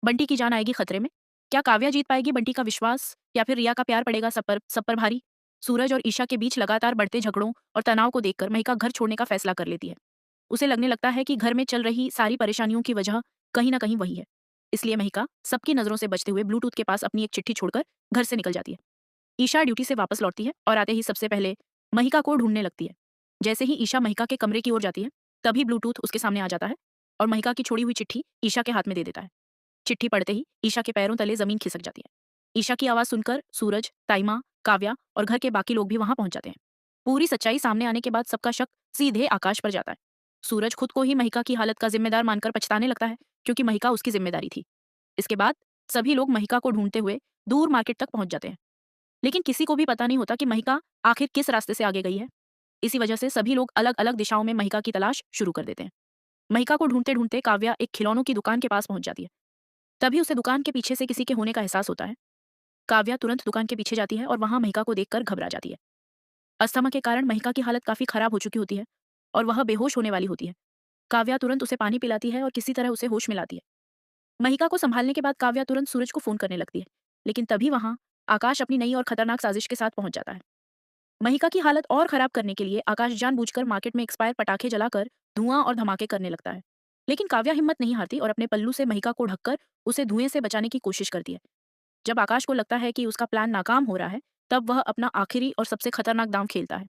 बंटी की जान आएगी खतरे में? क्या काव्या जीत पाएगी बंटी का विश्वास या फिर रिया का प्यार पड़ेगा सब पर भारी? सूरज और ईशा के बीच लगातार बढ़ते झगड़ों और तनाव को देखकर महिका घर छोड़ने का फैसला कर लेती है। उसे लगने लगता है कि घर में चल रही सारी परेशानियों की वजह कहीं न कहीं वही है। इसलिए महिका सबकी नज़रों से बचते हुए ब्लूटूथ के पास अपनी एक चिट्ठी छोड़कर घर से निकल जाती है। ईशा ड्यूटी से वापस लौटती है और आते ही सबसे पहले महिका को ढूँढने लगती है। जैसे ही ईशा महिका के कमरे की ओर जाती है, तभी ब्लूटूथ उसके सामने आ जाता है और महिका की छोड़ी हुई चिट्ठी ईशा के हाथ में दे देता है। चिट्ठी पढ़ते ही ईशा के पैरों तले जमीन खिसक जाती है। ईशा की आवाज़ सुनकर सूरज, ताइमा, काव्या और घर के बाकी लोग भी वहां पहुंच जाते हैं। पूरी सच्चाई सामने आने के बाद सबका शक सीधे आकाश पर जाता है। सूरज खुद को ही महिका की हालत का जिम्मेदार मानकर पछताने लगता है, क्योंकि महिका उसकी जिम्मेदारी थी। इसके बाद सभी लोग महिका को ढूंढते हुए दूर मार्केट तक पहुंच जाते हैं, लेकिन किसी को भी पता नहीं होता कि महिका आखिर किस रास्ते से आगे गई है। इसी वजह से सभी लोग अलग अलग दिशाओं में महिका की तलाश शुरू कर देते हैं। महिका को ढूंढते ढूंढते काव्या एक खिलौनों की दुकान के पास पहुंच जाती है। तभी उसे दुकान के पीछे से किसी के होने का एहसास होता है। काव्या तुरंत दुकान के पीछे जाती है और वहां महिका को देखकर घबरा जाती है। अस्थमा के कारण महिका की हालत काफी खराब हो चुकी होती है और वह बेहोश होने वाली होती है। काव्या तुरंत उसे पानी पिलाती है और किसी तरह उसे होश में लाती है। महिका को संभालने के बाद काव्या तुरंत सूरज को फोन करने लगती है, लेकिन तभी वहां आकाश अपनी नई और खतरनाक साजिश के साथ पहुंच जाता है। महिका की हालत और खराब करने के लिए आकाश जानबूझकर मार्केट में एक्सपायर पटाखे जलाकर धुआं और धमाके करने लगता है। लेकिन काव्या हिम्मत नहीं हारती और अपने पल्लू से महिका को ढककर उसे धुएं से बचाने की कोशिश करती है। जब आकाश को लगता है कि उसका प्लान नाकाम हो रहा है, तब वह अपना आखिरी और सबसे खतरनाक दांव खेलता है।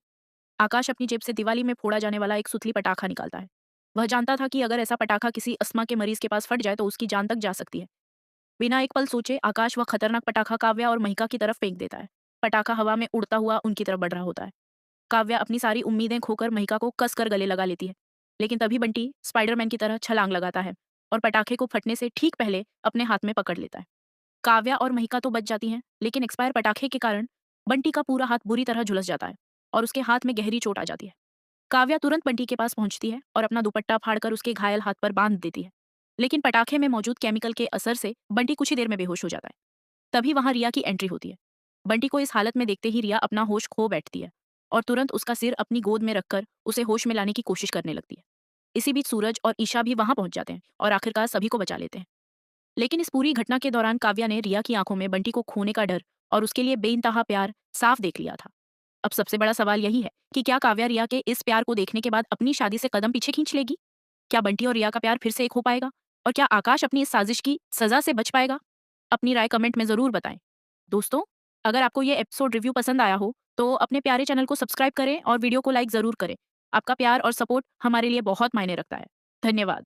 आकाश अपनी जेब से दिवाली में फोड़ा जाने वाला एक सुतली पटाखा निकालता है। वह जानता था कि अगर ऐसा पटाखा किसी अस्थमा के मरीज के पास फट जाए तो उसकी जान तक जा सकती है। बिना एक पल सोचे आकाश वह खतरनाक पटाखा काव्या और महिका की तरफ फेंक देता है। पटाखा हवा में उड़ता हुआ उनकी तरफ बढ़ रहा होता है। काव्या अपनी सारी उम्मीदें खोकर महिका को कसकर गले लगा लेती है। लेकिन तभी बंटी स्पाइडरमैन की तरह छलांग लगाता है और पटाखे को फटने से ठीक पहले अपने हाथ में पकड़ लेता है। काव्या और महिका तो बच जाती हैं, लेकिन एक्सपायर पटाखे के कारण बंटी का पूरा हाथ बुरी तरह झुलस जाता है और उसके हाथ में गहरी चोट आ जाती है। काव्या तुरंत बंटी के पास पहुंचती है और अपना दुपट्टा फाड़कर उसके घायल हाथ पर बांध देती है। लेकिन पटाखे में मौजूद केमिकल के असर से बंटी कुछ ही देर में बेहोश हो जाता है। तभी वहां रिया की एंट्री होती है। बंटी को इस हालत में देखते ही रिया अपना होश खो बैठती है और तुरंत उसका सिर अपनी गोद में रखकर उसे होश में लाने की कोशिश करने लगती है। इसी बीच सूरज और ईशा भी वहां पहुंच जाते हैं और आखिरकार सभी को बचा लेते हैं। लेकिन इस पूरी घटना के दौरान काव्या ने रिया की आंखों में बंटी को खोने का डर और उसके लिए बेइंतहा प्यार साफ देख लिया था। अब सबसे बड़ा सवाल यही है कि क्या काव्या रिया के इस प्यार को देखने के बाद अपनी शादी से कदम पीछे खींच लेगी? क्या बंटी और रिया का प्यार फिर से एक हो पाएगा? और क्या आकाश अपनी इस साजिश की सजा से बच पाएगा? अपनी राय कमेंट में जरूर बताएं। दोस्तों, अगर आपको ये एपिसोड रिव्यू पसंद आया हो तो अपने प्यारे चैनल को सब्सक्राइब करें और वीडियो को लाइक जरूर करें। आपका प्यार और सपोर्ट हमारे लिए बहुत मायने रखता है। धन्यवाद।